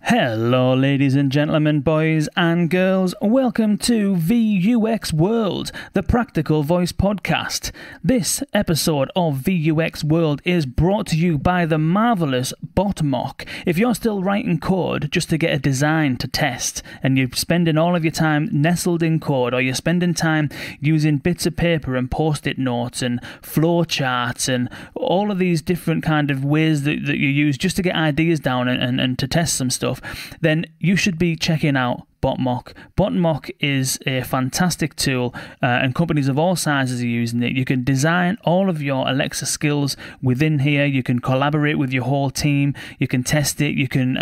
Hello ladies and gentlemen, boys and girls, welcome to VUX World, the Practical Voice Podcast. This episode of VUX World is brought to you by the marvellous BotMock. If you're still writing code just to get a design to test, and you're spending all of your time nestled in code, or you're spending time using bits of paper and post-it notes and flow charts and all of these different kind of ways that you use just to get ideas down and to test some stuff, then you should be checking out BotMock. BotMock is a fantastic tool and companies of all sizes are using it. You can design all of your Alexa skills within here. You can collaborate with your whole team. You can test it. You can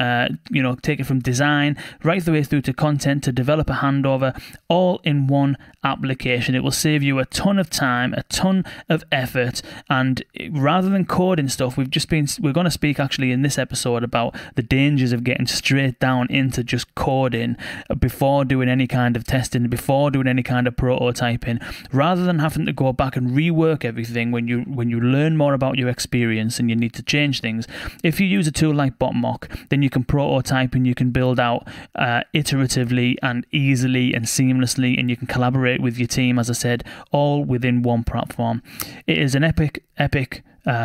take it from design right the way through to content to developer handover, all in one application. It will save you a ton of time, a ton of effort, and rather than coding stuff, we're going to speak actually in this episode about the dangers of getting straight down into just coding before doing any kind of testing, before doing any kind of prototyping, rather than having to go back and rework everything when you learn more about your experience and you need to change things. If you use a tool like BotMock, then you can prototype and you can build out iteratively and easily and seamlessly, and you can collaborate with your team, as I said, all within one platform. It is an epic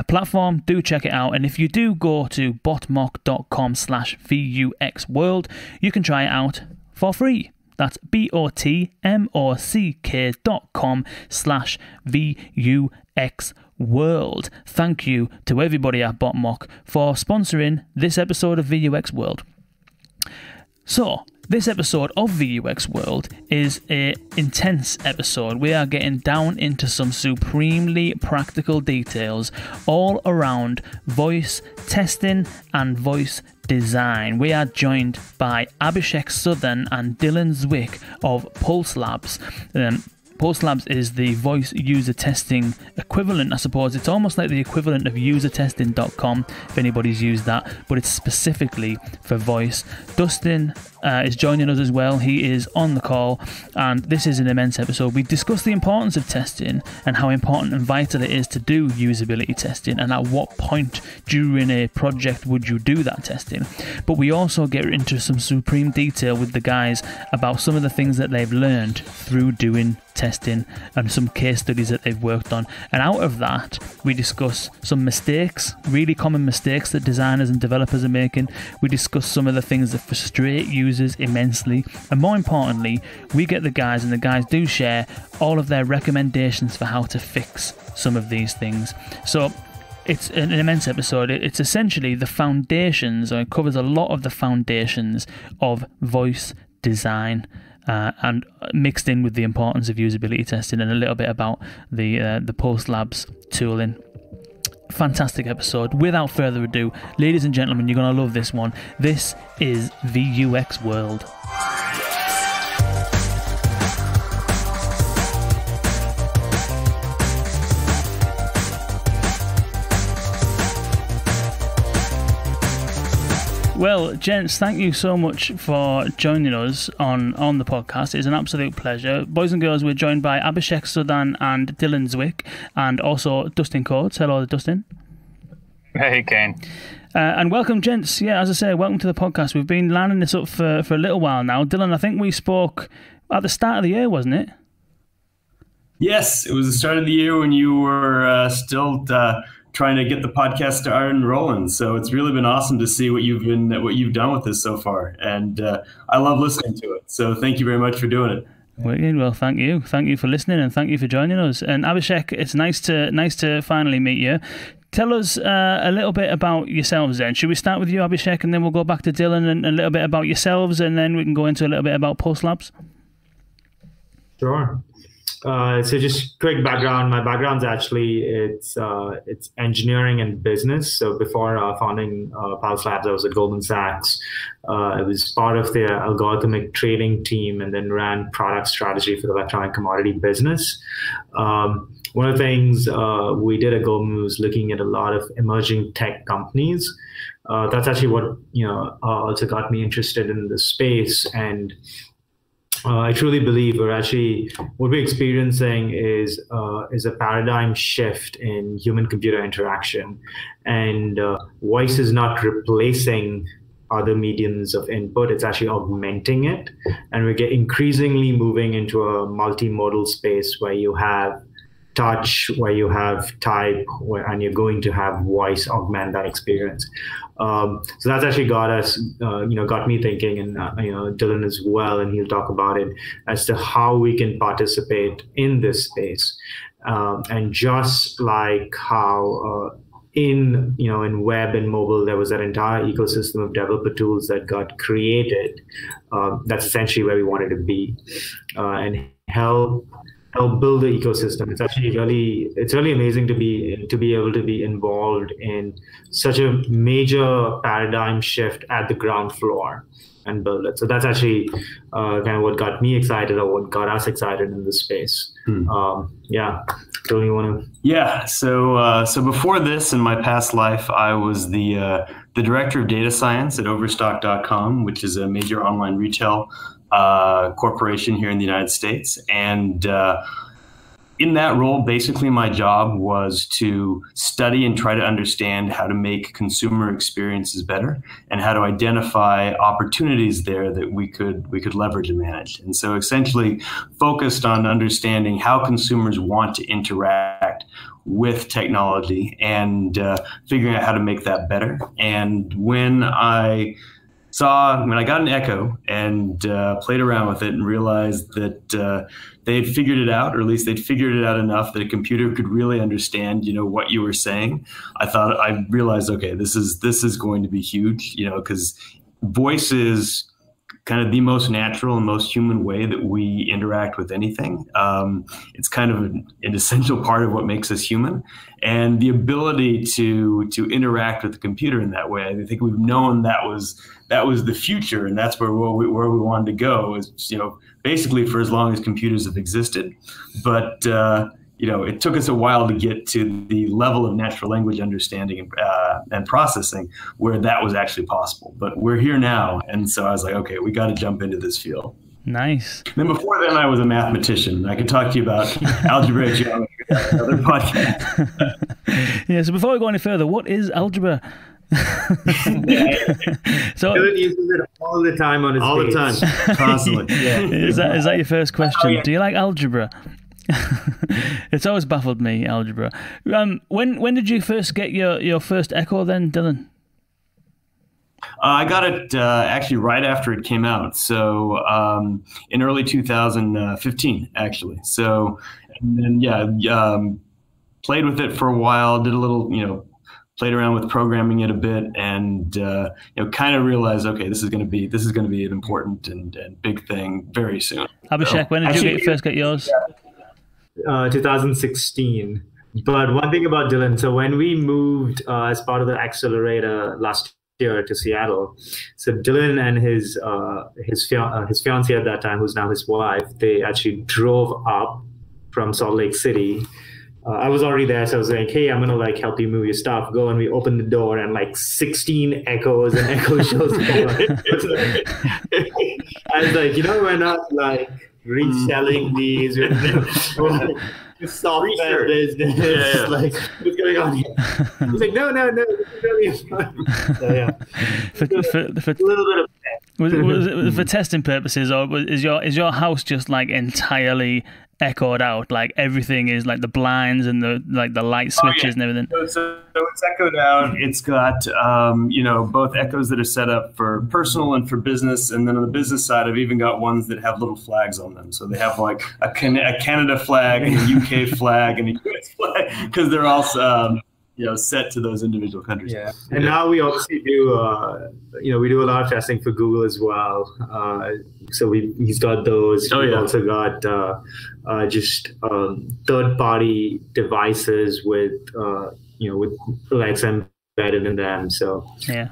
platform. Do check it out, and if you do go to botmock.com/VUXworld, you can try it out for free. That's botmock.com/VUXworld. Thank you to everybody at BotMock for sponsoring this episode of VUX World. So, this episode of VUX World is an intense episode. We are getting down into some supremely practical details all around voice testing and voice design. We are joined by Abhishek Suthan and Dylan Zwick of Pulse Labs. Pulse Labs is the voice user testing equivalent, I suppose. It's almost like the equivalent of usertesting.com, if anybody's used that, but it's specifically for voice. Dustin is joining us as well. He is on the call, and this is an immense episode. We discuss the importance of testing and how important and vital it is to do usability testing, and at what point during a project would you do that testing. But we also get into some supreme detail with the guys about some of the things that they've learned through doing testing and some case studies that they've worked on. And out of that, we discuss some mistakes, really common mistakes that designers and developers are making. We discuss some of the things that frustrate users immensely, and more importantly, we get the guys, and the guys do share all of their recommendations for how to fix some of these things. So it's an immense episode. It's essentially the foundations, or it covers a lot of the foundations of voice design, and mixed in with the importance of usability testing and a little bit about the Pulse Labs tooling. Fantastic episode. Without further ado, ladies and gentlemen, you're going to love this one. This is VUX World. Well, gents, thank you so much for joining us on the podcast. It's an absolute pleasure. Boys and girls, we're joined by Abhishek Suthan and Dylan Zwick, and also Dustin Coates. Hello, Dustin. Hey, Kane. And welcome, gents. Yeah, as I say, welcome to the podcast. We've been lining this up for a little while now. Dylan, I think we spoke at the start of the year, wasn't it? Yes, it was the start of the year when you were still trying to get the podcast started and rolling. So it's really been awesome to see what you've done with this so far, and I love listening to it. So thank you very much for doing it. Well, thank you for listening, and thank you for joining us. And Abhishek, it's nice to finally meet you. Tell us a little bit about yourselves then. Should we start with you, Abhishek, and then we'll go back to Dylan and a little bit about yourselves, and then we can go into a little bit about Pulse Labs? Sure. So just quick background. My background's actually it's engineering and business. So before founding Pulse Labs, I was at Goldman Sachs. I was part of their algorithmic trading team and then ran product strategy for the electronic commodity business. One of the things we did at Goldman was looking at a lot of emerging tech companies. That's actually what also got me interested in the space. And I truly believe what we're experiencing is a paradigm shift in human-computer interaction, and voice is not replacing other mediums of input. It's actually augmenting it. And we're increasingly moving into a multimodal space where you have touch, where you have type, and you're going to have voice augment that experience. So that's actually got us, got me thinking, and Dylan as well, and he'll talk about it as to how we can participate in this space. And just like how in web and mobile, there was that entire ecosystem of developer tools that got created. That's essentially where we wanted to be, and help build the ecosystem. It's actually really amazing to be able to be involved in such a major paradigm shift at the ground floor and build it. So that's actually kind of what got me excited, or what got us excited in this space. Yeah. Dylan, you want to? Yeah. So before this, in my past life, I was the director of data science at Overstock.com, which is a major online retail corporation here in the United States. And in that role, basically my job was to study and try to understand how to make consumer experiences better, and how to identify opportunities there that we could leverage and manage. And so essentially focused on understanding how consumers want to interact with technology, and figuring out how to make that better. And when I got an Echo and played around with it and realized that they had figured it out, or at least they'd figured it out enough that a computer could really understand, what you were saying, I realized, okay, this is going to be huge, because voice is kind of the most natural and most human way that we interact with anything. It's kind of an essential part of what makes us human, and the ability to interact with the computer in that way. I think we've known that was the future, and that's where we wanted to go. Is basically for as long as computers have existed, but it took us a while to get to the level of natural language understanding and processing where that was actually possible. But we're here now, and so I was like, okay, we got to jump into this field. Nice. Then before then, I was a mathematician. I could talk to you about algebraic geometry on another podcast. Yeah. So before we go any further, what is algebra? So Dylan uses it all the time on his all page. the time, constantly. Yeah. Is that your first question? Oh, yeah. Do you like algebra? It's always baffled me, algebra. When did you first get your first Echo then, Dylan? I got it actually right after it came out, so in early 2015, actually. So, and then played with it for a while, did a little, played around with programming it a bit, and kind of realized, okay, this is going to be an important and big thing very soon. Abhishek, when did you first get yours? 2016. But one thing about Dylan, so when we moved as part of the accelerator last year to Seattle, so Dylan and his fiancée at that time, who's now his wife, they actually drove up from Salt Lake City. I was already there, so I was like, hey, I'm going to help you move your stuff. Go, and we opened the door, and 16 Echoes and Echo shows. I was like, we're not reselling these. Software business. Yeah. What's going on here? He's like, no, this is really fun. So, yeah. For a little bit of was it for testing purposes, or is your house just entirely echoed out? Everything is the blinds and the light switches and everything. So it's echoed out. It's got both echoes that are set up for personal and for business, and then on the business side, I've even got ones that have little flags on them. So they have a Canada flag and a UK flag and a US flag, because they're all set to those individual countries. Yeah, and now we obviously do we do a lot of testing for Google as well. So he's got those. We've also got just third-party devices with Alexa embedded in them. So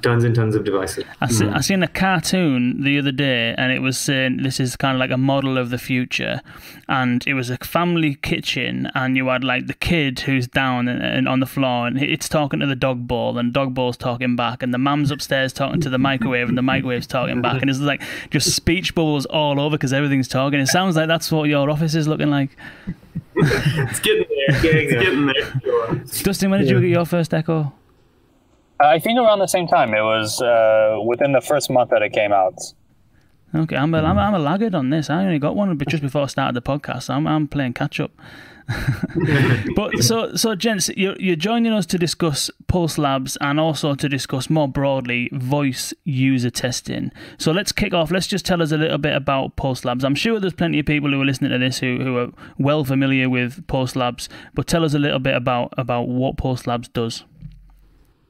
tons and tons of devices. I seen a cartoon the other day, and it was saying this is kind of a model of the future, and it was a family kitchen, and you had the kid who's down and on the floor, and it's talking to the dog bowl, and dog bowl's talking back, and the mum's upstairs talking to the microwave, and the microwave's talking back, and it's just speech bubbles all over because everything's talking. It sounds like that's what your office is looking like. It's getting there. It's getting there. Dustin, when did you get your first Echo? I think around the same time. It was within the first month that it came out. Okay, I'm a laggard on this. I only got one just before I started the podcast. So I'm playing catch up. But so gents, you're joining us to discuss Pulse Labs and also to discuss more broadly voice user testing. So let's kick off. Let's just tell us a little bit about Pulse Labs. I'm sure there's plenty of people who are listening to this who are well familiar with Pulse Labs, but tell us a little bit about what Pulse Labs does.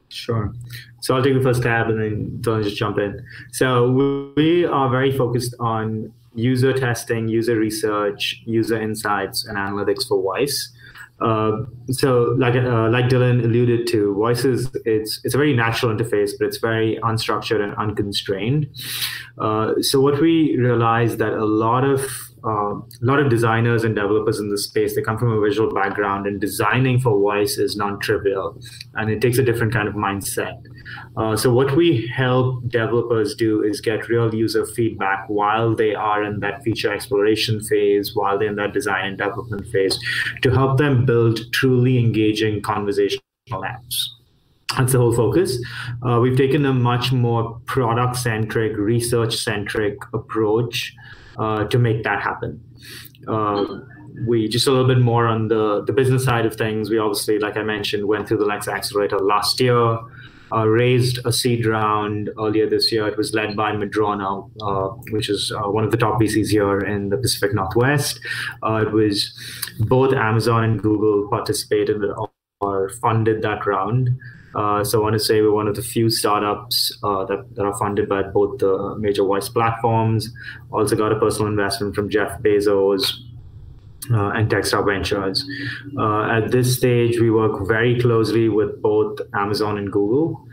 Sure. So I'll take the first tab and then don't just jump in. So we are very focused on user testing, user research, user insights, and analytics for voice. So like Dylan alluded to, voice it's a very natural interface, but it's very unstructured and unconstrained. So what we realized that a lot of designers and developers in this space, they come from a visual background, and designing for voice is non-trivial, and it takes a different kind of mindset. So what we help developers do is get real user feedback while they are in that feature exploration phase, while they're in that design and development phase, to help them build truly engaging conversational apps. That's the whole focus. We've taken a much more product-centric, research-centric approach to make that happen. We just a little bit more on the business side of things. We obviously, like I mentioned, went through the Lex Accelerator last year, raised a seed round earlier this year. It was led by Madrona, which is one of the top VCs here in the Pacific Northwest. It was both Amazon and Google participated or funded that round. So I want to say we're one of the few startups that are funded by both the major voice platforms. Also got a personal investment from Jeff Bezos and Techstars Ventures. At this stage, we work very closely with both Amazon and Google.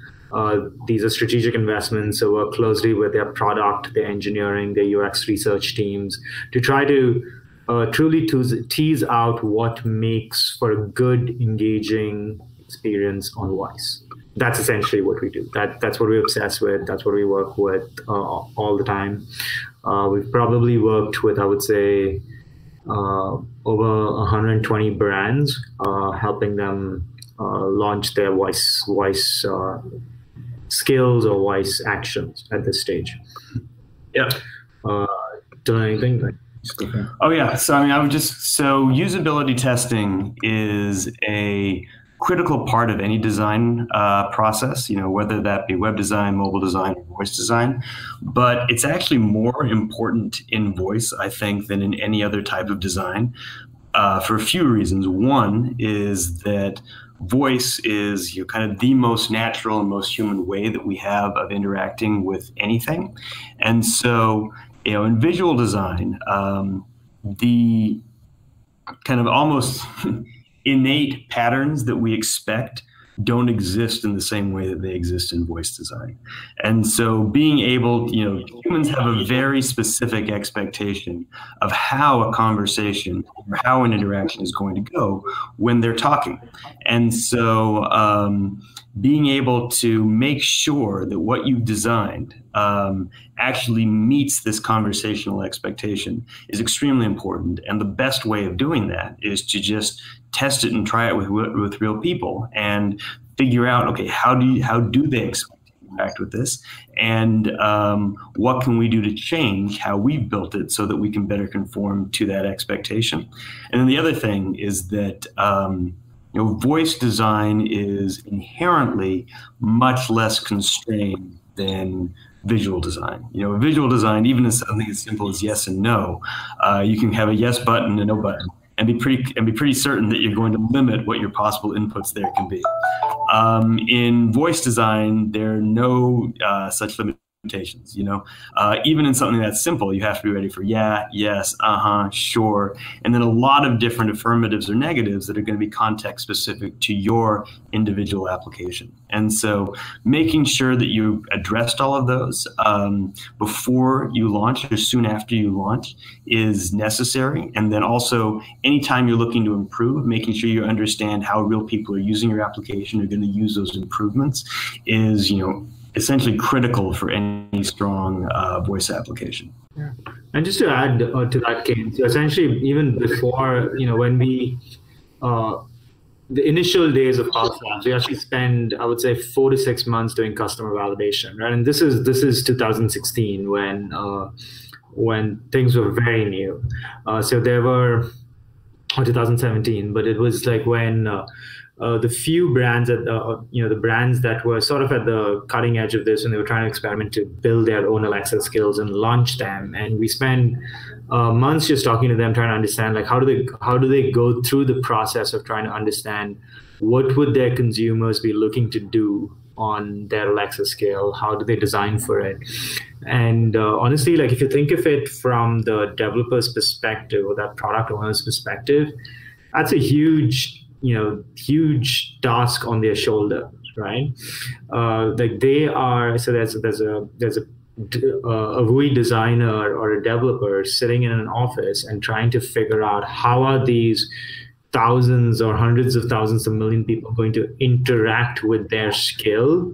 These are strategic investments, so work closely with their product, their engineering, their UX research teams to try to truly tease out what makes for a good, engaging experience on voice. That's essentially what we do. That's what we obsess with. That's what we work with all the time. We've probably worked with, I would say, over 120 brands, helping them launch their voice skills or voice actions at this stage. Yeah. Done anything? Oh yeah. So I mean, usability testing is a critical part of any design process, whether that be web design, mobile design, or voice design. But it's actually more important in voice, I think, than in any other type of design for a few reasons. One is that voice is kind of the most natural and most human way that we have of interacting with anything. And so, in visual design, the kind of almost innate patterns that we expect don't exist in the same way that they exist in voice design. And so being able, humans have a very specific expectation of how a conversation or how an interaction is going to go when they're talking. And so being able to make sure that what you've designed actually meets this conversational expectation is extremely important. And the best way of doing that is to just test it and try it with real people and figure out, okay, how do they expect to interact with this, and what can we do to change how we've built it so that we can better conform to that expectation. And then the other thing is that voice design is inherently much less constrained than visual design. Visual design, even in something as simple as yes and no, you can have a yes button and no button, and be pretty certain that you're going to limit what your possible inputs there can be. In voice design, there are no such limitations. Even in something that's simple, you have to be ready for yeah, yes, sure, and then a lot of different affirmatives or negatives that are going to be context specific to your individual application. And so making sure that you addressed all of those before you launch or soon after you launch is necessary. And then also anytime you're looking to improve, making sure you understand how real people are using your application, are going to use those improvements is, essentially critical for any strong voice application. Yeah. And just to add to that, Kane, so essentially even before, when we the initial days of Pulse Labs, we actually spend, I would say, 4 to 6 months doing customer validation, right? And this is 2016 when things were very new. So there were, or 2017, but it was like when the few brands that the brands that were sort of at the cutting edge of this, and they were trying to experiment to build their own Alexa skills and launch them. And we spent months just talking to them, trying to understand like how do they go through the process of trying to understand what would their consumers be looking to do on their Alexa skill, how do they design for it. And honestly, like if you think of it from the developer's perspective or that product owner's perspective, that's a huge task on their shoulder, right? Like they are, so there's a VUI designer or a developer sitting in an office and trying to figure out how are these thousands or hundreds of thousands of million people going to interact with their skill,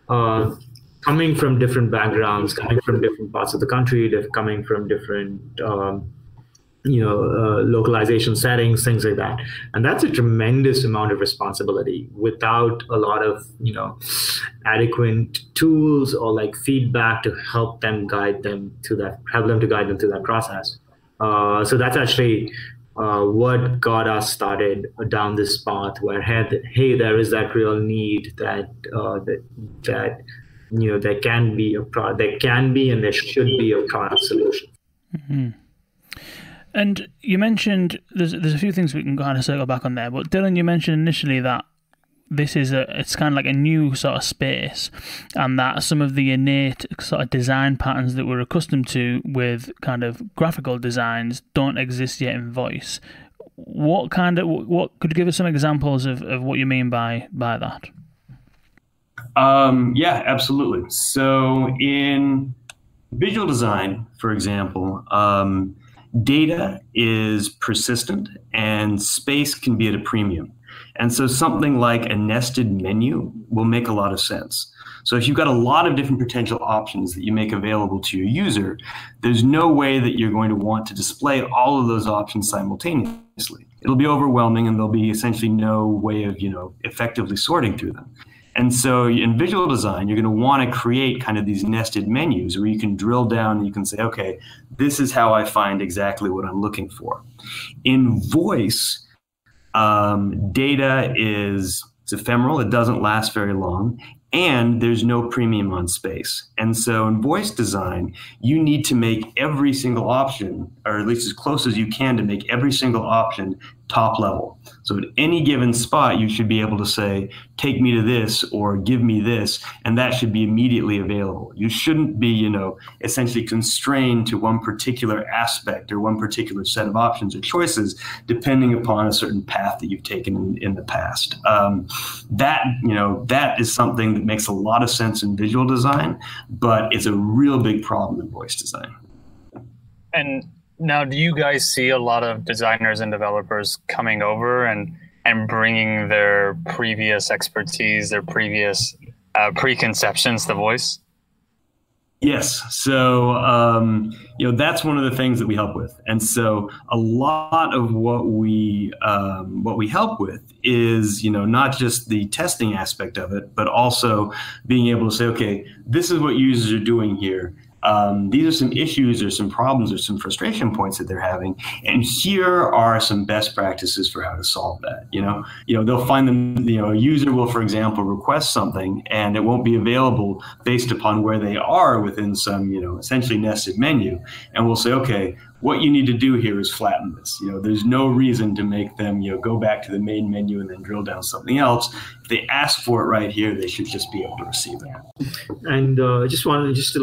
coming from different backgrounds, coming from different parts of the country, coming from different localization settings, things like that. And that's a tremendous amount of responsibility without a lot of, adequate tools or like feedback to help them guide them through that process. So that's actually what got us started down this path where, hey, there is that real need that there can be and there should be a product solution. Mm-hmm. And you mentioned there's a few things we can kind of circle back on there, but Dylan, you mentioned initially that it's kind of like a new sort of space, and that some of the innate sort of design patterns that we're accustomed to with kind of graphical designs don't exist yet in voice. What could you give us some examples of what you mean by that? Yeah, absolutely. So in visual design, for example, data is persistent and space can be at a premium. And so something like a nested menu will make a lot of sense. So if you've got a lot of different potential options that you make available to your user, there's no way that you're going to want to display all of those options simultaneously. It'll be overwhelming and there'll be essentially no way of, effectively sorting through them. And so in visual design, you're going to want to create kind of these nested menus where you can drill down and you can say, okay, this is how I find exactly what I'm looking for. In voice, data it's ephemeral, it doesn't last very long, and there's no premium on space. And so in voice design, you need to make every single option, or at least as close as you can to make every single option top level. So at any given spot, you should be able to say, take me to this or give me this, and that should be immediately available. You shouldn't be, essentially constrained to one particular aspect or one particular set of options or choices, depending upon a certain path that you've taken in the past. That is something that makes a lot of sense in visual design, but it's a real big problem in voice design. And now, do you guys see a lot of designers and developers coming over and bringing their previous expertise, their previous preconceptions to voice? Yes. So, that's one of the things that we help with. And so a lot of what we help with is, not just the testing aspect of it, but also being able to say, okay, this is what users are doing here. These are some issues or some problems or some frustration points that they're having. And here are some best practices for how to solve that. They'll find them, a user will, for example, request something and it won't be available based upon where they are within some, essentially nested menu. And we'll say, okay, what you need to do here is flatten this. There's no reason to make them, go back to the main menu and then drill down something else. If they ask for it right here, they should just be able to receive it. And just to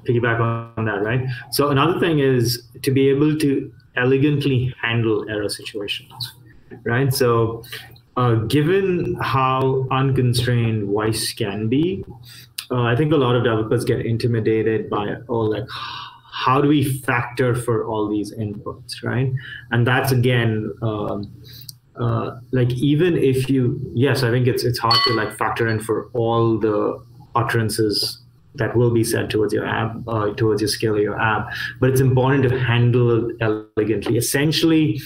piggyback on that, right? So another thing is to be able to elegantly handle error situations, right? So given how unconstrained voice can be, I think a lot of developers get intimidated by, how do we factor for all these inputs, right? And that's again, even if yes, I think it's hard to factor in for all the utterances that will be said towards your app, towards your skill or your app, but it's important to handle it elegantly. Essentially,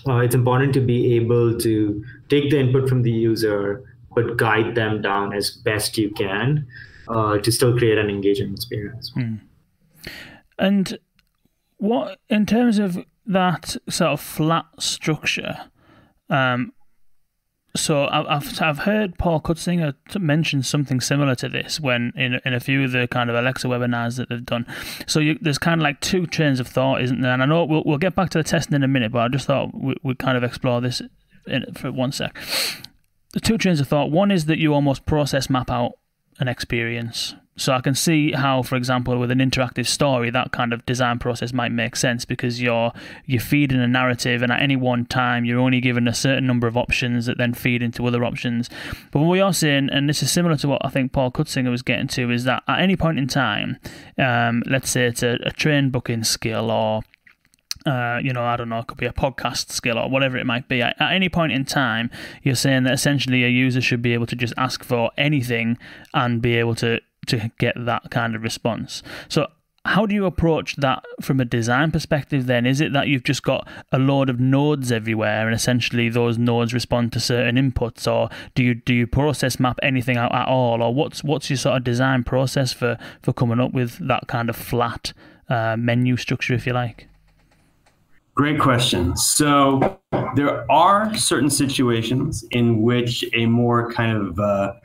it's important to be able to take the input from the user, but guide them down as best you can to still create an engaging experience. And what, in terms of that sort of flat structure, so I've heard Paul Cutsinger mention something similar to this when in a few of the kind of Alexa webinars that they've done. So there's kind of like two trains of thought, isn't there? And I know we'll get back to the testing in a minute, but I just thought we'd kind of explore this for 1 sec. The two trains of thought. One is that you almost process map out an experience. So I can see how, for example, with an interactive story, that kind of design process might make sense because you're feeding a narrative, and at any one time you're only given a certain number of options that then feed into other options. But what you're saying, and this is similar to what I think Paul Cutsinger was getting to, is that at any point in time, let's say it's a train booking skill, or I don't know, it could be a podcast skill or whatever it might be. At any point in time, you're saying that essentially a user should be able to just ask for anything and be able to get that kind of response. So how do you approach that from a design perspective then? Is it that you've just got a load of nodes everywhere and essentially those nodes respond to certain inputs, or do you process map anything out at all, or what's your sort of design process for coming up with that kind of flat menu structure, if you like? Great question. So there are certain situations in which more of a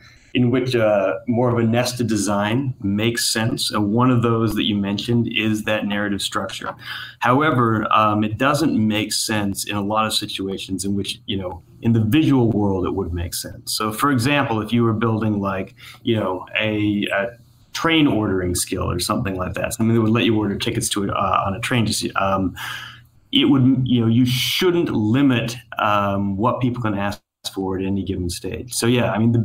nested design makes sense. And one of those that you mentioned is that narrative structure. However, it doesn't make sense in a lot of situations in which, in the visual world, it would make sense. So for example, if you were building like, a train ordering skill or something like that, something that would let you order tickets to it on a train, it would, you shouldn't limit what people can ask for at any given stage. So yeah, I mean, the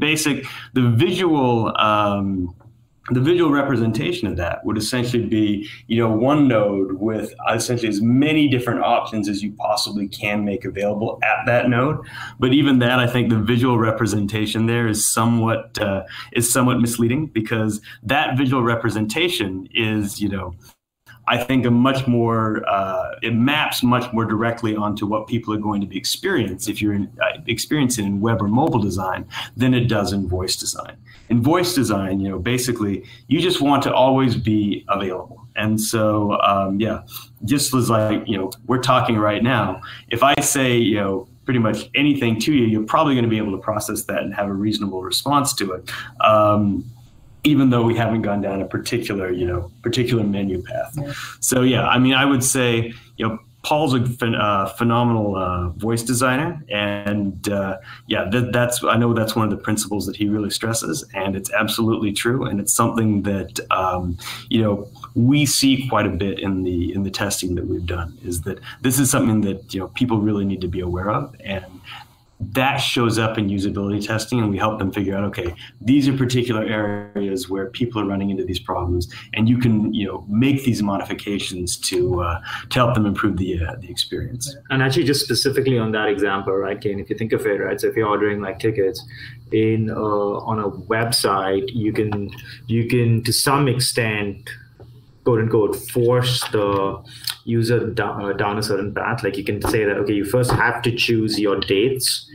visual representation of that would essentially be, one node with essentially as many different options as you possibly can make available at that node. But even that, I think the visual representation there is somewhat misleading, because that visual representation is, I think a much more, it maps much more directly onto what people are going to be experiencing in web or mobile design than it does in voice design. In voice design, basically, you just want to always be available. And so, just as like, we're talking right now, if I say, pretty much anything to you, you're probably going to be able to process that and have a reasonable response to it. Even though we haven't gone down a particular menu path. Yeah. So yeah, I mean, I would say, Paul's a phenomenal voice designer, and I know that's one of the principles that he really stresses, and it's absolutely true, and it's something that we see quite a bit in the testing that we've done. Is that this is something that people really need to be aware of, and that shows up in usability testing, and we help them figure out, okay, these are particular areas where people are running into these problems, and you can, make these modifications to help them improve the experience. And actually, just specifically on that example, right, Kane, if you think of it, right, so if you're ordering like tickets on a website, you can to some extent, quote unquote, force the user down a certain path. Like you can say that, okay, you first have to choose your dates,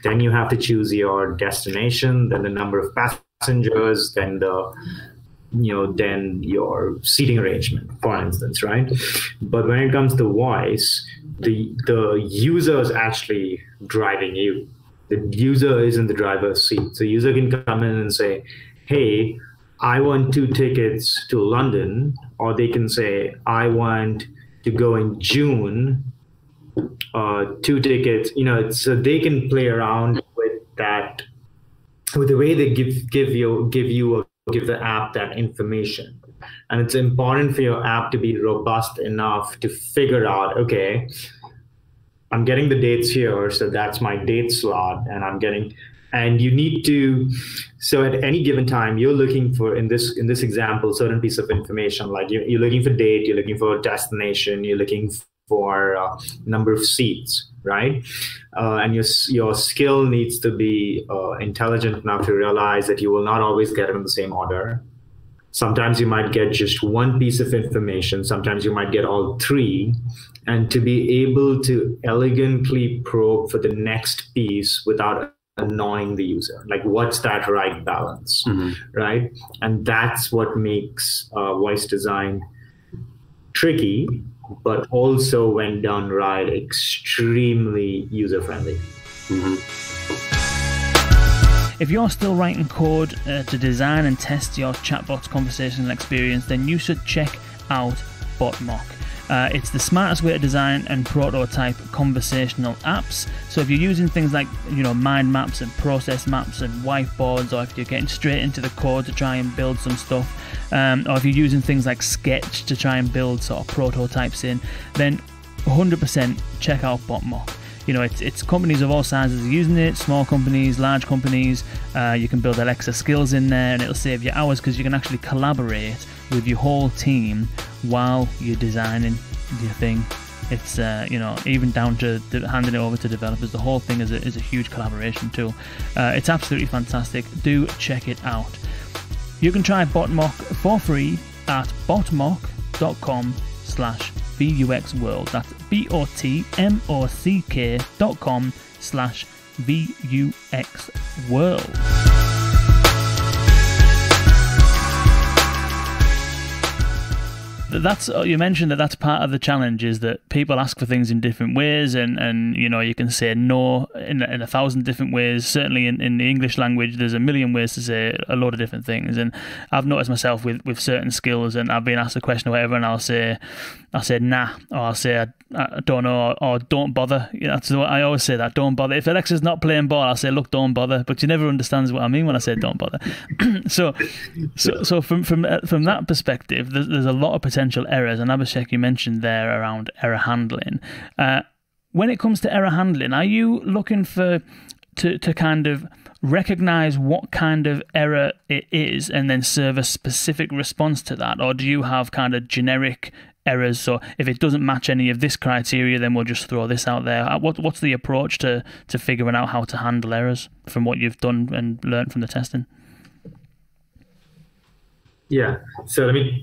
then you have to choose your destination, then the number of passengers, then then your seating arrangement, for instance, right? But when it comes to voice, the user is actually driving you. The user is in the driver's seat. So user can come in and say, hey, I want 2 tickets to London, or they can say, I want to go in June, 2 tickets, so they can play around with that, with the way they give the app that information. And it's important for your app to be robust enough to figure out, okay, I'm getting the dates here, so that's my date slot, and you need to, so at any given time, you're looking for, in this example, certain piece of information, like you're looking for date, you're looking for destination, you're looking for number of seats, right? And your skill needs to be intelligent enough to realize that you will not always get it in the same order. Sometimes you might get just one piece of information. Sometimes you might get all three. And to be able to elegantly probe for the next piece without annoying the user, like what's that right balance, right? And that's what makes voice design tricky, but also when done right, extremely user-friendly. If you're still writing code to design and test your chatbot's conversational experience, then you should check out BotMock. It's the smartest way to design and prototype conversational apps. So if you're using things like, mind maps and process maps and whiteboards, or if you're getting straight into the code to try and build some stuff, or if you're using things like Sketch to try and build sort of prototypes in, then 100% check out BotMock. It's companies of all sizes using it, small companies, large companies. You can build Alexa skills in there, and it'll save you hours because you can actually collaborate with your whole team while you're designing your thing. It's even down to handing it over to developers. The whole thing is a huge collaboration tool. It's absolutely fantastic. Do check it out. You can try BotMock for free at botmock.com/VUXworld. That's botmock.com/VUXworld. That's, you mentioned that's part of the challenge, is that people ask for things in different ways, and you can say no in 1,000 different ways. Certainly in the English language, there's a million ways to say a lot of different things, and I've noticed myself with certain skills, and I've been asked a question or whatever, and I'll say nah, or I'll say I don't know, or don't bother. That's what I always say, that don't bother. If Alexa's not playing ball, I'll say, look, don't bother, but she never understands what I mean when I say don't bother. so from that perspective, there's a lot of potential errors, and Abhishek, you mentioned there around error handling. When it comes to error handling, are you looking to kind of recognize what kind of error it is and then serve a specific response to that, or do you have kind of generic errors? So if it doesn't match any of this criteria, then we'll just throw this out there. What's the approach to figuring out how to handle errors from what you've done and learned from the testing? Yeah, so let me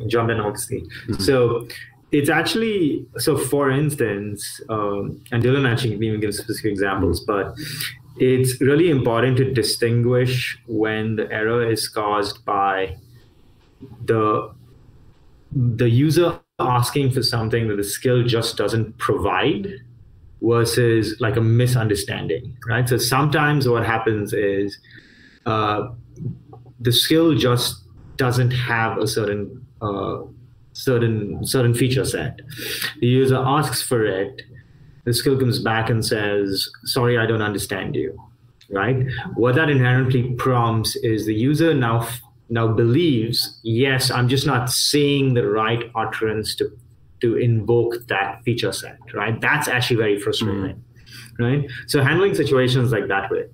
jump in, obviously. So it's actually, for instance, and Dylan actually can even give specific examples, but it's really important to distinguish when the error is caused by the user asking for something that the skill just doesn't provide versus like a misunderstanding, right? So sometimes what happens is the skill just doesn't have a certain feature set. The user asks for it. The skill comes back and says, sorry, I don't understand you, right? What that inherently prompts is the user now believes, yes, I'm just not saying the right utterance to invoke that feature set, right? That's actually very frustrating, right? So handling situations like that way,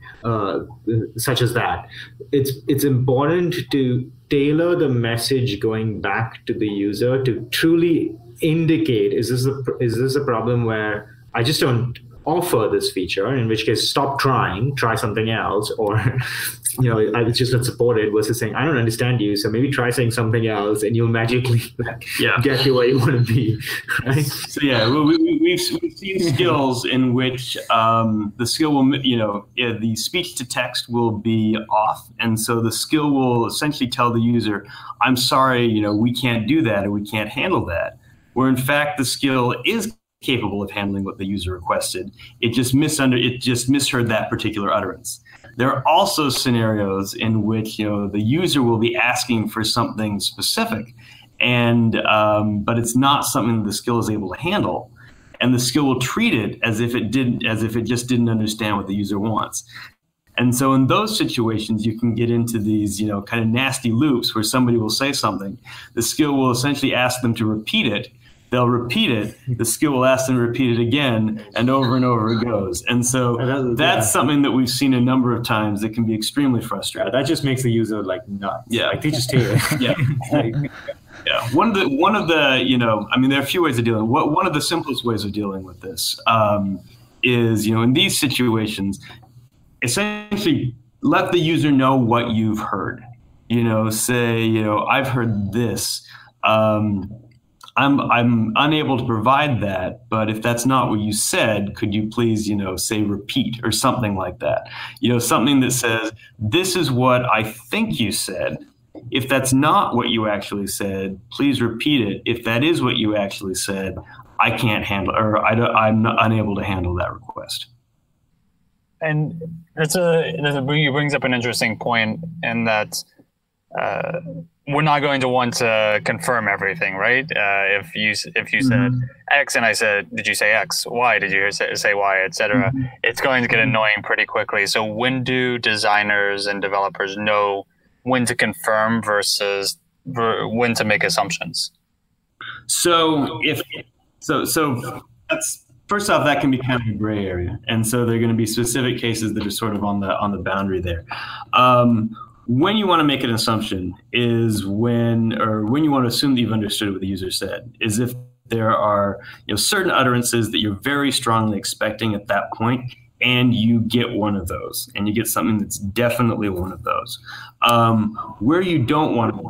such as that, it's important to tailor the message going back to the user to truly indicate, is this a problem where I just don't offer this feature, in which case stop trying, try something else, or it's just not supported, versus saying I don't understand you, so maybe try saying something else and you'll magically get to where you want to be, right? So we've seen skills in which the skill will, the speech to text will be off, and so the skill will essentially tell the user, I'm sorry, we can't do that, or we can't handle that, where in fact the skill is capable of handling what the user requested. It just misheard that particular utterance. There are also scenarios in which the user will be asking for something specific, and but it's not something the skill is able to handle, and the skill will treat it as if it just didn't understand what the user wants. And so in those situations, you can get into these kind of nasty loops where somebody will say something, the skill will essentially ask them to repeat it. They'll repeat it. The skill will ask them to repeat it again, and over it goes. And so that's something that we've seen a number of times that can be extremely frustrating. That just makes the user like nuts. Yeah, like they just take it. Yeah. Yeah. One of the there are a few ways of dealing. One of the simplest ways of dealing with this is in these situations, essentially let the user know what you've heard. say, I've heard this. I'm unable to provide that, but if that's not what you said, could you please, say repeat or something like that? Something that says, this is what I think you said. If that's not what you actually said, please repeat it. If that is what you actually said, I can't handle, or I'm unable to handle that request. And it brings up an interesting point in that we're not going to want to confirm everything, right? If you said X and I said, did you say X? Y? Did you say Y? Etc. It's going to get annoying pretty quickly. So when do designers and developers know when to confirm versus when to make assumptions? So that's, first off, that can be kind of a gray area, and so there are going to be specific cases that are sort of on the boundary there. When you want to make an assumption is when you want to assume that you've understood what the user said, is if there are certain utterances that you're very strongly expecting at that point, and you get one of those, and you get something that's definitely one of those. Where you don't want to,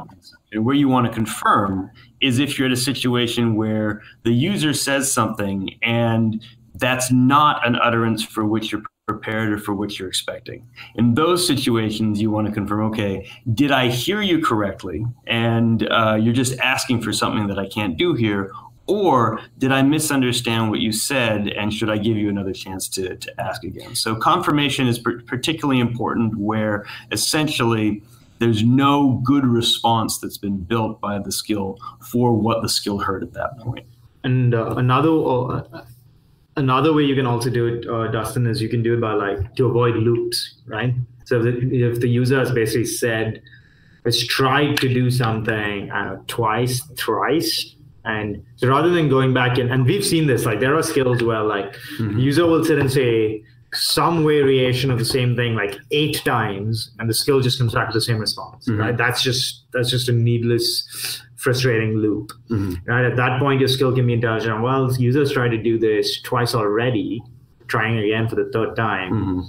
where you want to confirm, is if you're at a situation where the user says something and that's not an utterance for which you're prepared or for which you're expecting. In those situations, you want to confirm, okay, did I hear you correctly? And you're just asking for something that I can't do here, or did I misunderstand what you said, and should I give you another chance to ask again? So confirmation is particularly important where essentially there's no good response that's been built by the skill for what the skill heard at that point. And another way you can also do it, Dustin, is you can do it by to avoid loops, right? So if the user has basically said, has tried to do something twice, thrice, and so rather than going back and we've seen this, there are skills where the user will sit and say some variation of the same thing 8 times, and the skill just comes back to the same response, right? That's just a needless, frustrating loop, right? At that point, your skill can be intelligent. Well, users try to do this twice already, trying again for the 3rd time.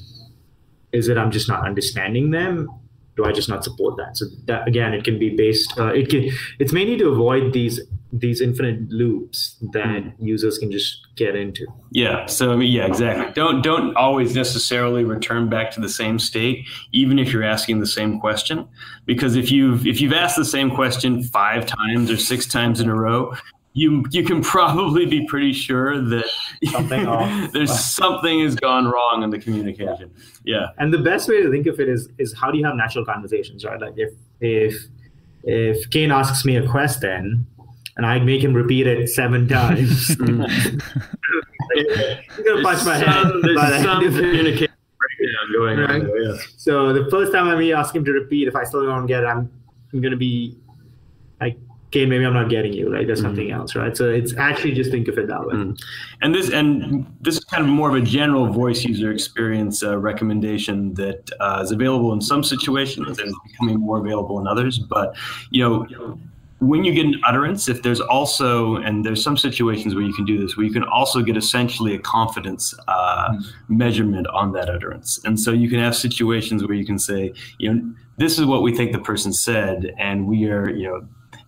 Is it I'm just not understanding them? Do I just not support that? So that, again, it can be based. It's mainly to avoid these infinite loops that users can just get into. Yeah. So yeah, exactly. Don't always necessarily return back to the same state, even if you're asking the same question, because if you've asked the same question 5 times or 6 times in a row, you can probably be pretty sure that something has gone wrong in the communication. Yeah. And the best way to think of it is how do you have natural conversations, right? If Kane asks me a question and I make him repeat it 7 times, he's gonna punch my head. There's some communication breakdown going on. Yeah. So the first time I ask him to repeat, if I still don't get it, I'm gonna be like, okay, maybe I'm not getting you. There's something else, right? So it's actually just think of it that way. And this is kind of more of a general voice user experience recommendation that is available in some situations and is becoming more available in others. But when you get an utterance, if there's also, and there's some situations where you can do this, where you can also get essentially a confidence measurement on that utterance. And so you can have situations where you can say, this is what we think the person said, and we're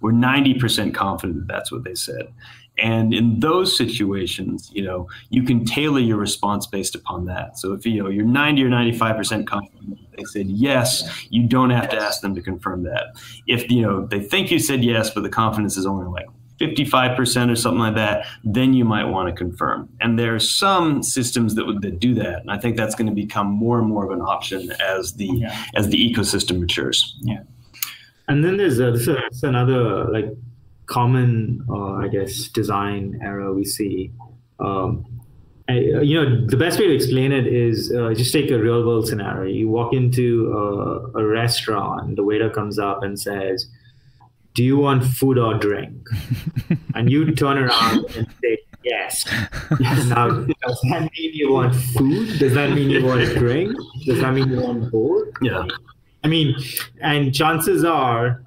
90% confident that that's what they said. And in those situations, you can tailor your response based upon that. So if you're 90 or 95% confident they said yes, you don't have to ask them to confirm that. If they think you said yes, but the confidence is only 55% or something like that, then you might want to confirm. And there are some systems that do that, and I think that's going to become more and more of an option as the ecosystem matures. Yeah. And then there's another common, design error we see. The best way to explain it is just take a real world scenario. You walk into a restaurant, the waiter comes up and says, "Do you want food or drink?" And you turn around and say, "Yes." Now, does that mean you want food? Does that mean you want a drink? Does that mean you want both? Yeah. And chances are,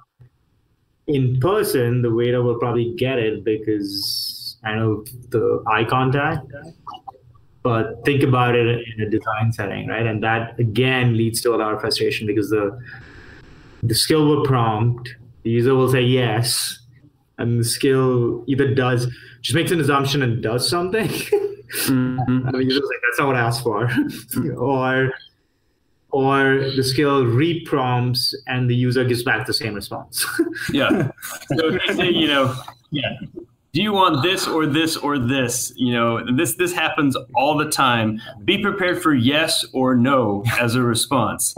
in person, the waiter will probably get it because I know the eye contact. But think about it in a design setting, right? And that again leads to a lot of frustration because the the skill will prompt, the user will say yes, and the skill either just makes an assumption and does something. And the user's like, that's not what I asked for. or the skill reprompts and the user gives back the same response. Yeah. So if you say, do you want this or this or this? This happens all the time. Be prepared for yes or no as a response.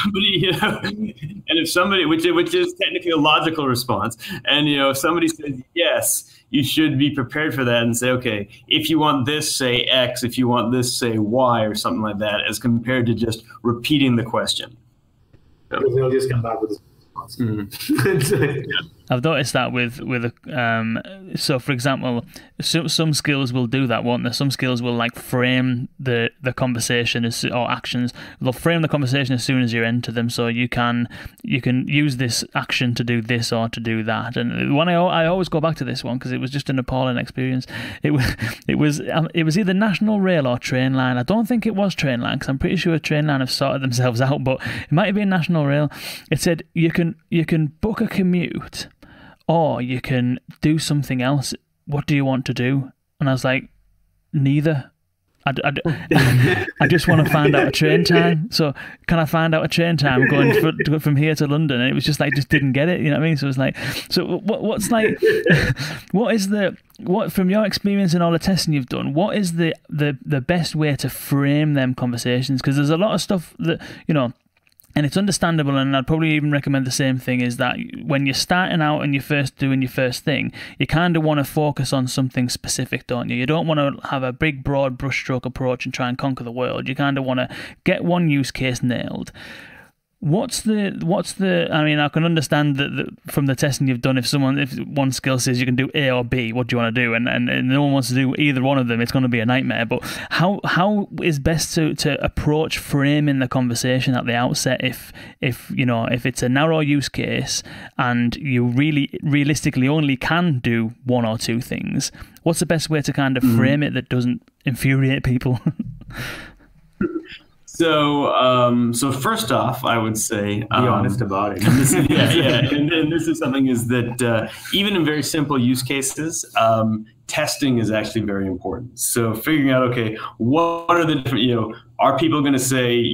Somebody, and if somebody, which is technically a logical response, and if somebody says yes, you should be prepared for that and say, okay, if you want this, say X. If you want this, say Y, or something like that, as compared to just repeating the question. Because they'll just come back with a response. I've noticed that with so for example, some skills will do that, won't they? Some skills will like frame the conversation or actions. They'll frame the conversation as soon as you enter them, so you can use this action to do this or to do that. And when I always go back to this one because it was just an appalling experience. It was either National Rail or Trainline. I don't think it was Trainline because I'm pretty sure Trainline have sorted themselves out, but it might have been National Rail. It said you can book a commute, or you can do something else. What do you want to do? And I was like, neither. I just want to find out a train time. So can I find out a train time going from here to London? And it was just like, just didn't get it. You know what I mean? So it's like, so what's like, what from your experience and all the testing you've done, what is the best way to frame them conversations? Because there's a lot of stuff that, and it's understandable, and I'd probably even recommend the same thing, is that when you're starting out and you're first doing your first thing, you kind of want to focus on something specific, don't you? You don't want to have a big, broad brushstroke approach and try and conquer the world. You kind of want to get one use case nailed. What's the? I mean, I can understand that from the testing you've done, if one skill says you can do A or B, what do you want to do? And no one wants to do either one of them, it's going to be a nightmare. But how is best to approach framing the conversation at the outset if it's a narrow use case and you really realistically only can do one or two things? What's the best way to kind of frame it that doesn't infuriate people? So first off, I would say be honest about it. And this is something is that even in very simple use cases, testing is actually very important. So figuring out, okay, what are the different, are people going to say,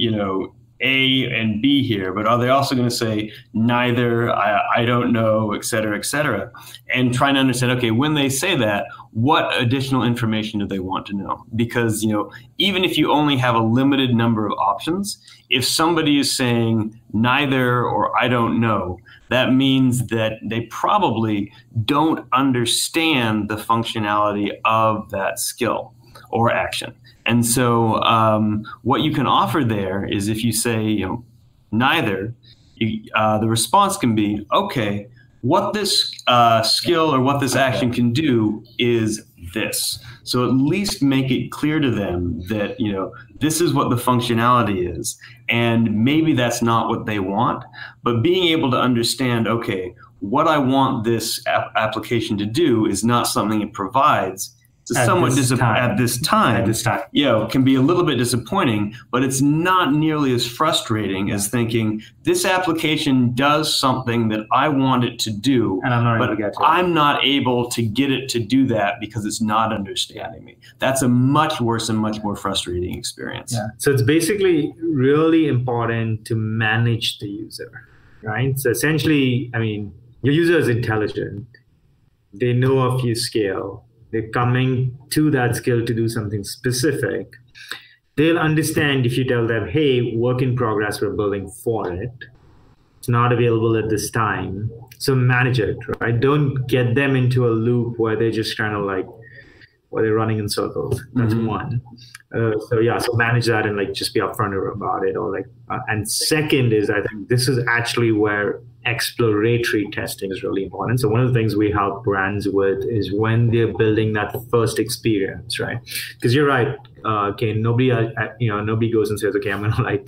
A and B here, but are they also going to say neither, I don't know, et cetera, and trying to understand, okay, when they say that, what additional information do they want to know? Because, even if you only have a limited number of options, if somebody is saying neither or I don't know, that means that they probably don't understand the functionality of that skill or action. And so what you can offer there is if you say, neither, the response can be, okay, what this skill or what this action can do is this. So at least make it clear to them that, this is what the functionality is. And maybe that's not what they want, but being able to understand, okay, what I want this application to do is not something it provides. It's somewhat at this time, can be a little bit disappointing, but it's not nearly as frustrating as thinking this application does something that I want it to do, and I'm not able to get it to do that because it's not understanding me. That's a much worse and much more frustrating experience. Yeah. So it's basically really important to manage the user, right? So essentially, your user is intelligent. They know of your scale. They're coming to that skill to do something specific. They'll understand if you tell them, hey, work in progress, we're building for it. It's not available at this time. So manage it, right? Don't get them into a loop where they're just kind of where they're running in circles. That's one. So manage that and just be upfront about it. And second is, I think this is actually where exploratory testing is really important. So one of the things we help brands with is when they're building that first experience, right? Because you're right, okay, nobody goes and says, okay, I'm gonna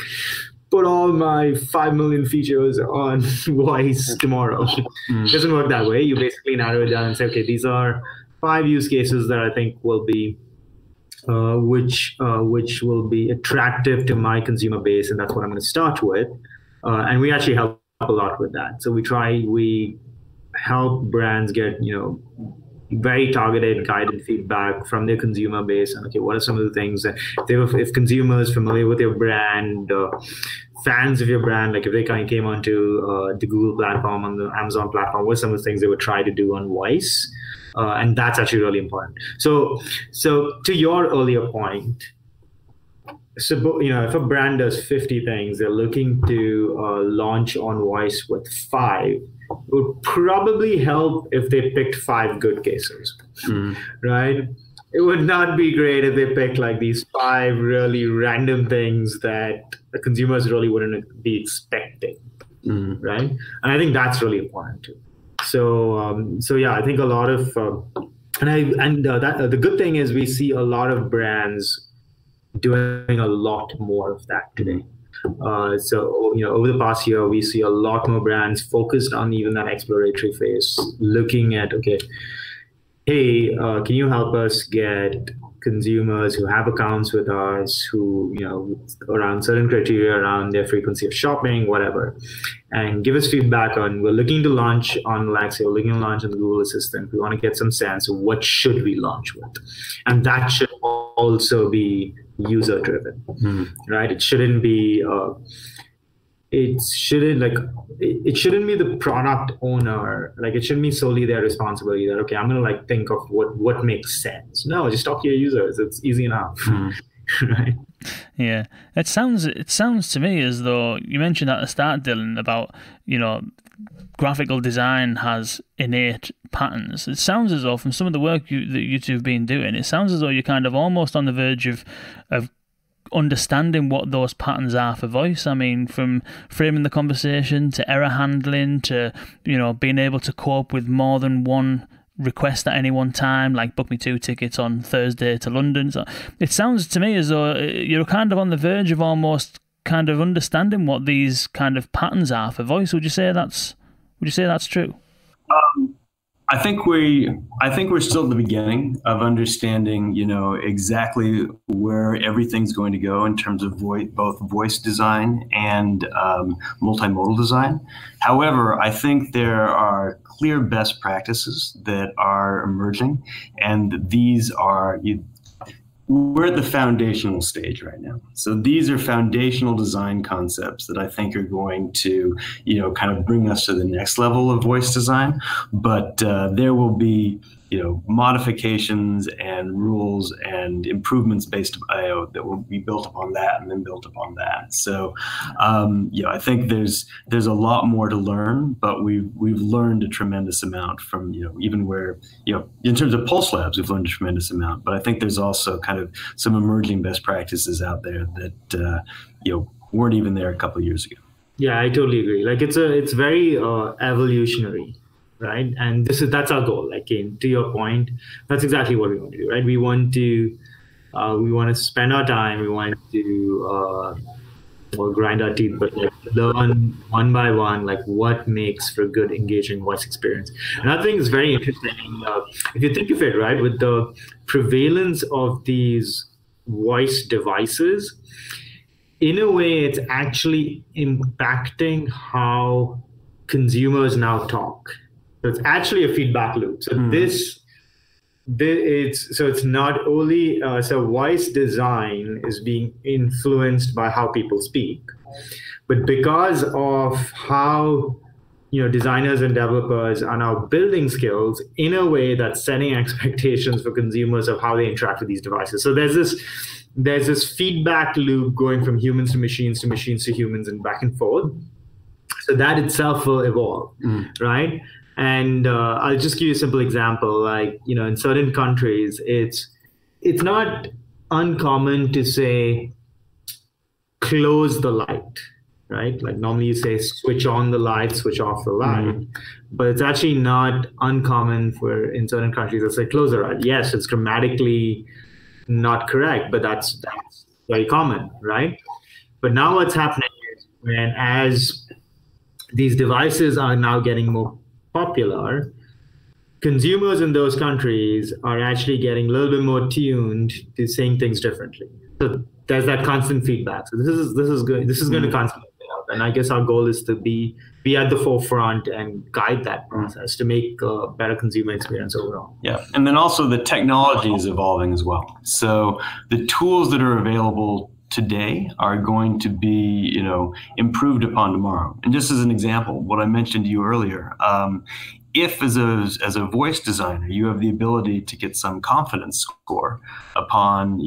put all my 5 million features on Voice tomorrow. It doesn't work that way. You basically narrow it down and say, okay, these are 5 use cases that I think will be which will be attractive to my consumer base, and that's what I'm going to start with. And we actually help a lot with that. So we help brands get, very targeted, guided feedback from their consumer base. And okay, what are some of the things that if consumers familiar with your brand, fans of your brand, like if they kind of came onto the Google platform, on the Amazon platform, what are some of the things they would try to do on voice? And that's actually really important. So to your earlier point, so if a brand does 50 things, they're looking to launch on voice with 5. It would probably help if they picked 5 good cases, right? It would not be great if they picked like these 5 really random things that the consumers really wouldn't be expecting, right? And I think that's really important too. So yeah, I think a lot of the good thing is we see a lot of brands doing a lot more of that today. So over the past year, we see a lot more brands focused on even that exploratory phase, looking at, okay, hey, can you help us get consumers who have accounts with us, who, around certain criteria around their frequency of shopping, whatever, and give us feedback on, we're looking to launch on, let's say, we're looking to launch on the Google Assistant. We want to get some sense of what should we launch with. And that should also be user driven, right? It shouldn't be, it shouldn't be the product owner, like it shouldn't be solely their responsibility that, okay, I'm going to think of what makes sense. No, just talk to your users. It's easy enough. Right? Yeah. It sounds to me as though you mentioned at the start, Dylan, about, graphical design has innate patterns. It sounds as though from some of the work that you two have been doing, it sounds as though you're kind of almost on the verge of understanding what those patterns are for voice. I mean, from framing the conversation to error handling to, being able to cope with more than one request at any one time, like book me 2 tickets on Thursday to London. So it sounds to me as though you're kind of on the verge of almost kind of understanding what these kind of patterns are for voice. Would you say that's true? I think we're still at the beginning of understanding, exactly where everything's going to go in terms of both voice design and multimodal design. However, I think there are clear best practices that are emerging, and these are we're at the foundational stage right now. So these are foundational design concepts that I think are going to, kind of bring us to the next level of voice design. But there will be, modifications and rules and improvements based that will be built upon that and then built upon that. So, I think there's a lot more to learn, but we've learned a tremendous amount from, even where, in terms of Pulse Labs, we've learned a tremendous amount. But I think there's also kind of some emerging best practices out there that, weren't even there a couple of years ago. Yeah, I totally agree. Like it's very evolutionary. Right. And that's our goal. Like, to your point, that's exactly what we want to do. Right. We want to spend our time. We want to grind our teeth, but learn one by one, what makes for a good, engaging voice experience. Another thing is very interesting. If you think of it, right, with the prevalence of these voice devices, in a way, it's actually impacting how consumers now talk. So it's actually a feedback loop. So it's not only so voice design is being influenced by how people speak, but because of how designers and developers are now building skills in a way that's setting expectations for consumers of how they interact with these devices. So there's this feedback loop going from humans to machines to humans and back and forth. So that itself will evolve, right? And I'll just give you a simple example. In certain countries, it's not uncommon to say, close the light, right? Like normally you say, switch on the light, switch off the light. But it's actually not uncommon in certain countries to say, close the light. Yes, it's grammatically not correct, but that's very common, right? But now what's happening is as these devices are now getting more popular, consumers in those countries are actually getting a little bit more tuned to saying things differently. So there's that constant feedback. So this is going to constantly play out. And I guess our goal is to be at the forefront and guide that process to make a better consumer experience overall. Yeah, and then also the technology is evolving as well. So the tools that are available today are going to be, improved upon tomorrow. And just as an example, what I mentioned to you earlier, if as a voice designer, you have the ability to get some confidence score upon,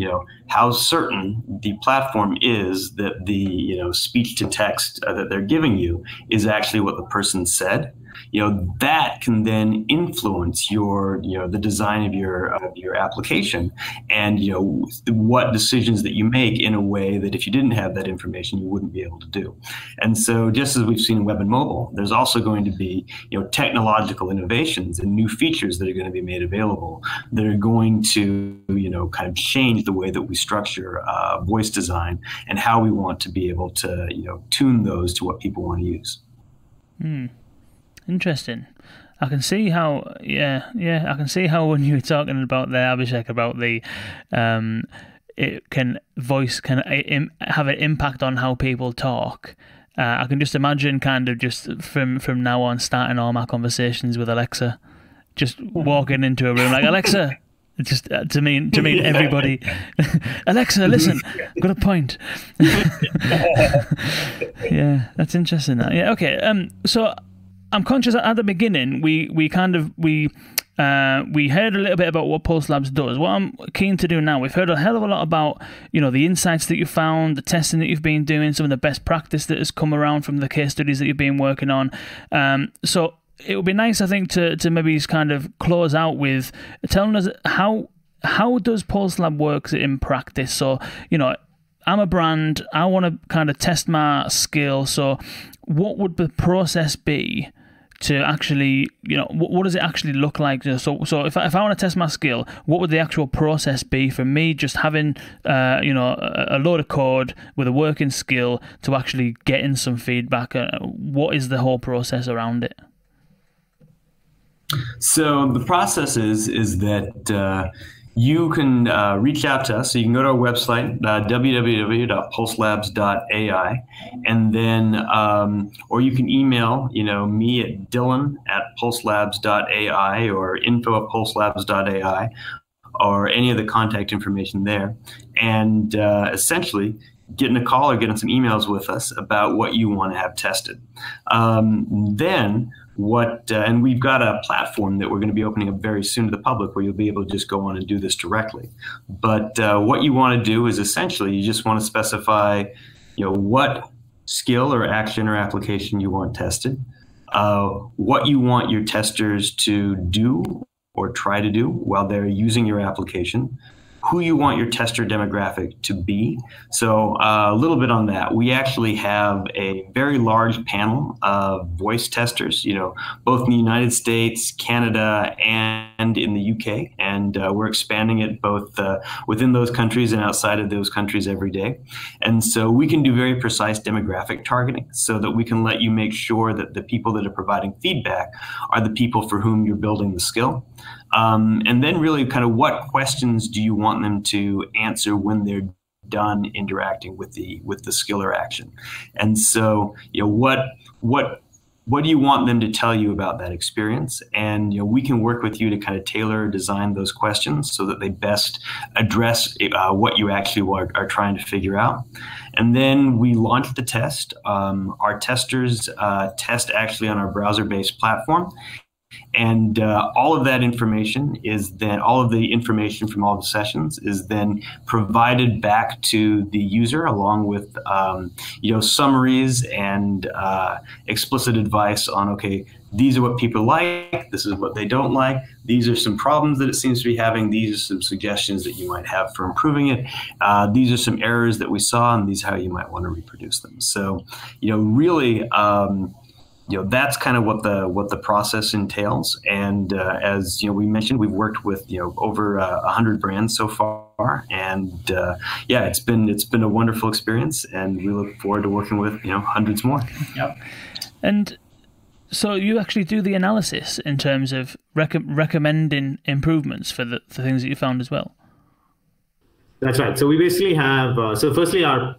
how certain the platform is that the, speech to text that they're giving you is actually what the person said, that can then influence your, the design of your application and, what decisions that you make in a way that if you didn't have that information, you wouldn't be able to do. And so just as we've seen in web and mobile, there's also going to be, technological innovations and new features that are going to be made available that are going to, kind of change the way that we structure voice design and how we want to be able to, tune those to what people want to use. Interesting. I can see how, I can see how when you were talking about there, Abhishek, about the, voice can have an impact on how people talk. I can just imagine kind of just from now on starting all my conversations with Alexa, just walking into a room like, Alexa, just to mean everybody. Alexa, listen, I've got a point. Yeah, that's interesting. Yeah, okay. So I'm conscious at the beginning we heard a little bit about what Pulse Labs does. What I'm keen to do now, we've heard a hell of a lot about, the insights that you found, the testing that you've been doing, some of the best practice that has come around from the case studies that you've been working on. So it would be nice, I think, to maybe just kind of close out with telling us how does Pulse Lab work in practice. So, I'm a brand, I want to kind of test my skill. So what would the process be to actually, what does it actually look like? So if I want to test my skill, what would the actual process be for me just having, a load of code with a working skill to actually getting some feedback? What is the whole process around it? So the process is that you can reach out to us. So you can go to our website, www.pulselabs.ai, and then, or you can email, me at dylan@pulselabs.ai or info@pulselabs.ai, or any of the contact information there, and essentially getting a call or getting some emails with us about what you want to have tested. Then and we've got a platform that we're going to be opening up very soon to the public where you'll be able to just go on and do this directly. But what you want to do is essentially you just want to specify, what skill or action or application you want tested, what you want your testers to do or try to do while they're using your application, who you want your tester demographic to be. So a little bit on that. We actually have a very large panel of voice testers, both in the United States, Canada, and in the UK. And we're expanding it both within those countries and outside of those countries every day. And so we can do very precise demographic targeting so that we can let you make sure that the people that are providing feedback are the people for whom you're building the skill. And then really kind of what questions do you want them to answer when they're done interacting with the skill or action? And so, what do you want them to tell you about that experience? And we can work with you to kind of tailor or design those questions so that they best address what you actually are trying to figure out. And then we launch the test. Our testers test actually on our browser-based platform. And all of that information is then, all of the information from all the sessions is then provided back to the user along with, summaries and explicit advice on, okay, these are what people like, this is what they don't like, these are some problems that it seems to be having, these are some suggestions that you might have for improving it, these are some errors that we saw, and these are how you might want to reproduce them. So, really, that's kind of what the process entails. And as we mentioned, we've worked with over 100 brands so far, and it's been a wonderful experience, and we look forward to working with hundreds more. Yep. And so you actually do the analysis in terms of recommending improvements for the things that you found as well. That's right. So we basically have so firstly our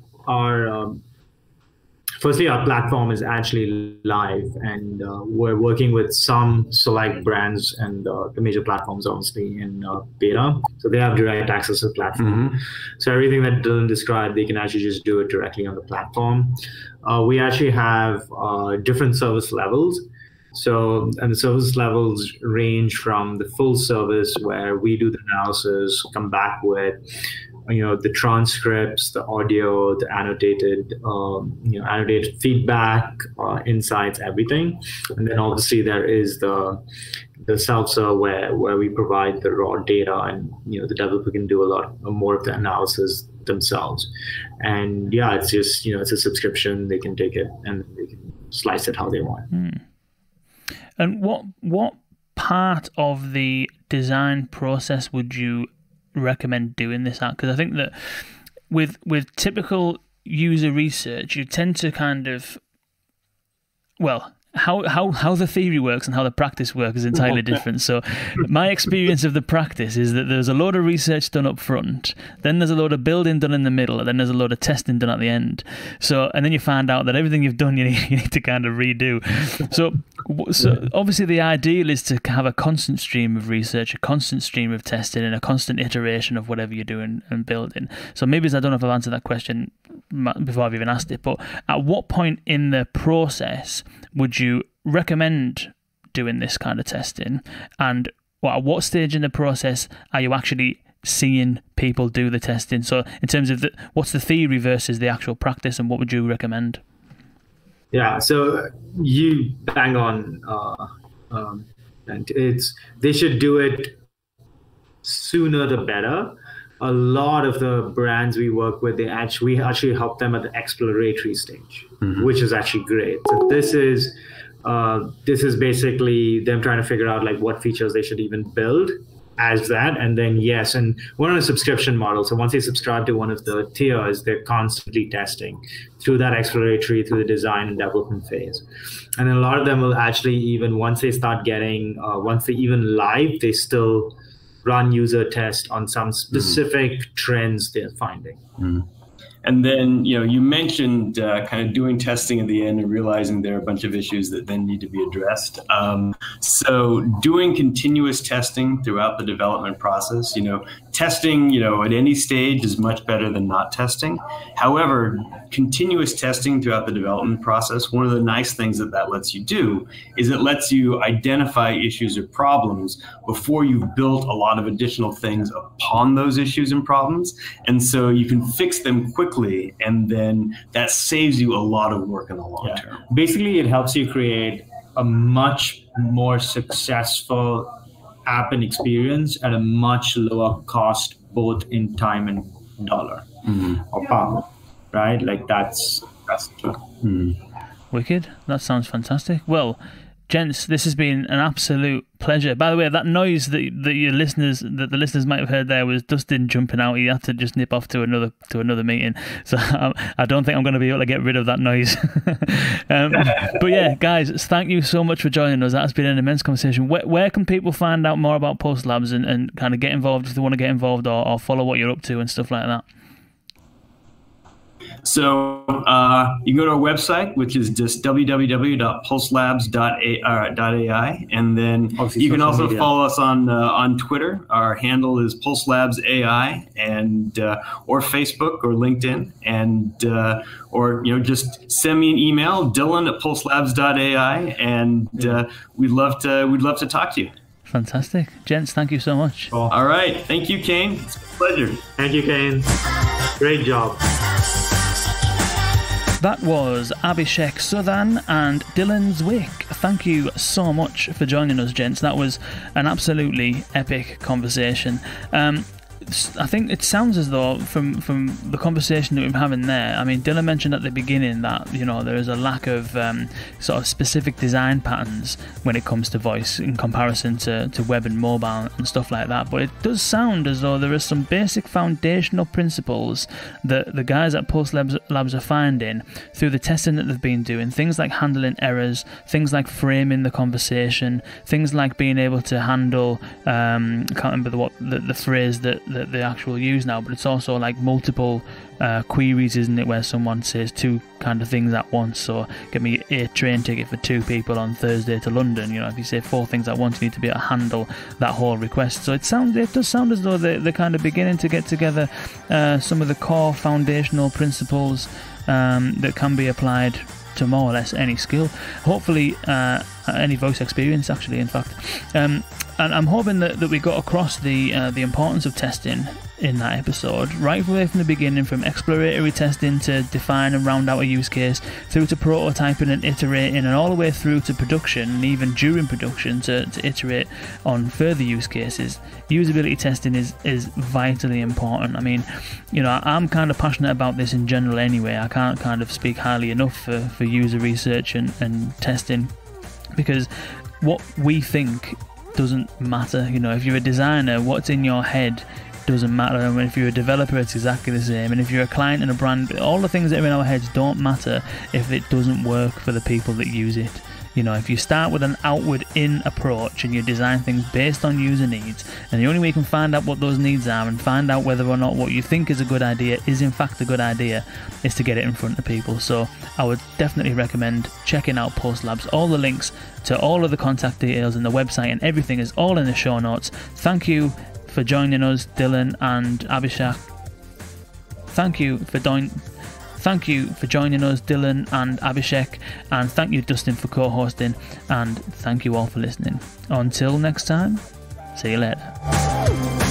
firstly, our platform is actually live, and we're working with some select brands and the major platforms, obviously, in beta. So they have direct access to the platform. So everything that Dylan described, they can actually just do it directly on the platform. We actually have different service levels. So, and the service levels range from the full service, where we do the analysis, come back with, the transcripts, the audio, the annotated, annotated feedback, insights, everything. And then obviously there is the self-serve where we provide the raw data, and the developer can do a lot more of the analysis themselves. And yeah, it's just it's a subscription. They can take it and they can slice it how they want. And what part of the design process would you recommend doing this at? Because I think that with typical user research, you tend to kind of, well, how the theory works and how the practice works is entirely different. So my experience of the practice is that there's a load of research done up front, then there's a load of building done in the middle, and then there's a load of testing done at the end. So, and then you find out that everything you've done you need to kind of redo. So obviously the ideal is to have a constant stream of research, a constant stream of testing, and a constant iteration of whatever you're doing and building. So maybe I don't know if I've answered that question before I've even asked it, but at what point in the process would you recommend doing this kind of testing, and at what stage in the process are you actually seeing people do the testing? So in terms of what's the theory versus the actual practice, and what would you recommend? Yeah, so you bang on, and they should do it sooner the better. A lot of the brands we work with, we actually help them at the exploratory stage, which is actually great. So this is basically them trying to figure out like what features they should even build as that, and then and we're on a subscription model. So once they subscribe to one of the tiers, they're constantly testing through that exploratory, through the design and development phase. And then a lot of them will actually, even once they start getting, once they even live, they still run user tests on some specific trends they're finding. And then, you mentioned kind of doing testing at the end and realizing there are a bunch of issues that then need to be addressed. So doing continuous testing throughout the development process, testing, at any stage is much better than not testing. However, continuous testing throughout the development process, one of the nice things that lets you do is it lets you identify issues or problems before you've built a lot of additional things upon those issues and problems. And so you can fix them quickly, and then that saves you a lot of work in the long term. Basically, it helps you create a much more successful app and experience at a much lower cost, both in time and dollar or power, right? Like that's true. Wicked. That sounds fantastic. Well, gents, this has been an absolute pleasure. By the way, that noise that the listeners might have heard there was Dustin jumping out. He had to just nip off to another meeting. So I don't think I'm going to be able to get rid of that noise. But yeah, guys, thank you so much for joining us. That's been an immense conversation. Where can people find out more about Pulse Labs and kind of get involved if they want to get involved, or follow what you're up to and stuff like that? So you can go to our website, which is just www.pulselabs.ai, and then you can also follow us on Twitter. Our handle is PulseLabsAI, and or Facebook or LinkedIn, and or just send me an email, Dylan@pulselabs.ai, and we'd love to talk to you. Fantastic, gents. Thank you so much. Cool. All right, thank you, Kane. It's a pleasure. Thank you, Kane. Great job. That was Abhishek Suthan and Dylan Zwick. Thank you so much for joining us, gents. That was an absolutely epic conversation. I think it sounds as though from the conversation that we've been having there, I mean, Dylan mentioned at the beginning that there is a lack of sort of specific design patterns when it comes to voice in comparison to web and mobile and stuff like that. But it does sound as though there are some basic foundational principles that the guys at Pulse Labs are finding through the testing that they've been doing. Things like handling errors, things like framing the conversation, things like being able to handle I can't remember the phrase that the actual use now, but it's also like multiple queries, isn't it, where someone says two kind of things at once. So get me a train ticket for 2 people on Thursday to London. You know, if you say 4 things at once, you need to be able to handle that whole request. So it does sound as though they're kind of beginning to get together some of the core foundational principles that can be applied to more or less any skill, hopefully any voice experience actually, in fact. And I'm hoping that we got across the importance of testing in that episode, right away from the beginning, from exploratory testing to define and round out a use case, through to prototyping and iterating, and all the way through to production, and even during production to iterate on further use cases. Usability testing is vitally important. I mean, you know, I'm kind of passionate about this in general anyway. I can't kind of speak highly enough for user research and testing, because what we think doesn't matter. You know, if you're a designer, what's in your head doesn't matter. I mean, if you're a developer, it's exactly the same. And if you're a client and a brand, all the things that are in our heads don't matter if it doesn't work for the people that use it. You know, if you start with an outward-in approach and you design things based on user needs, and the only way you can find out what those needs are and find out whether or not what you think is a good idea is in fact a good idea, is to get it in front of people. So I would definitely recommend checking out Post Labs. All the links to all of the contact details and the website and everything is all in the show notes. Thank you for joining us, Dylan and Abhishek. Thank you for joining us, Dylan and Abhishek, and thank you, Dustin, for co-hosting, and thank you all for listening. Until next time, see you later.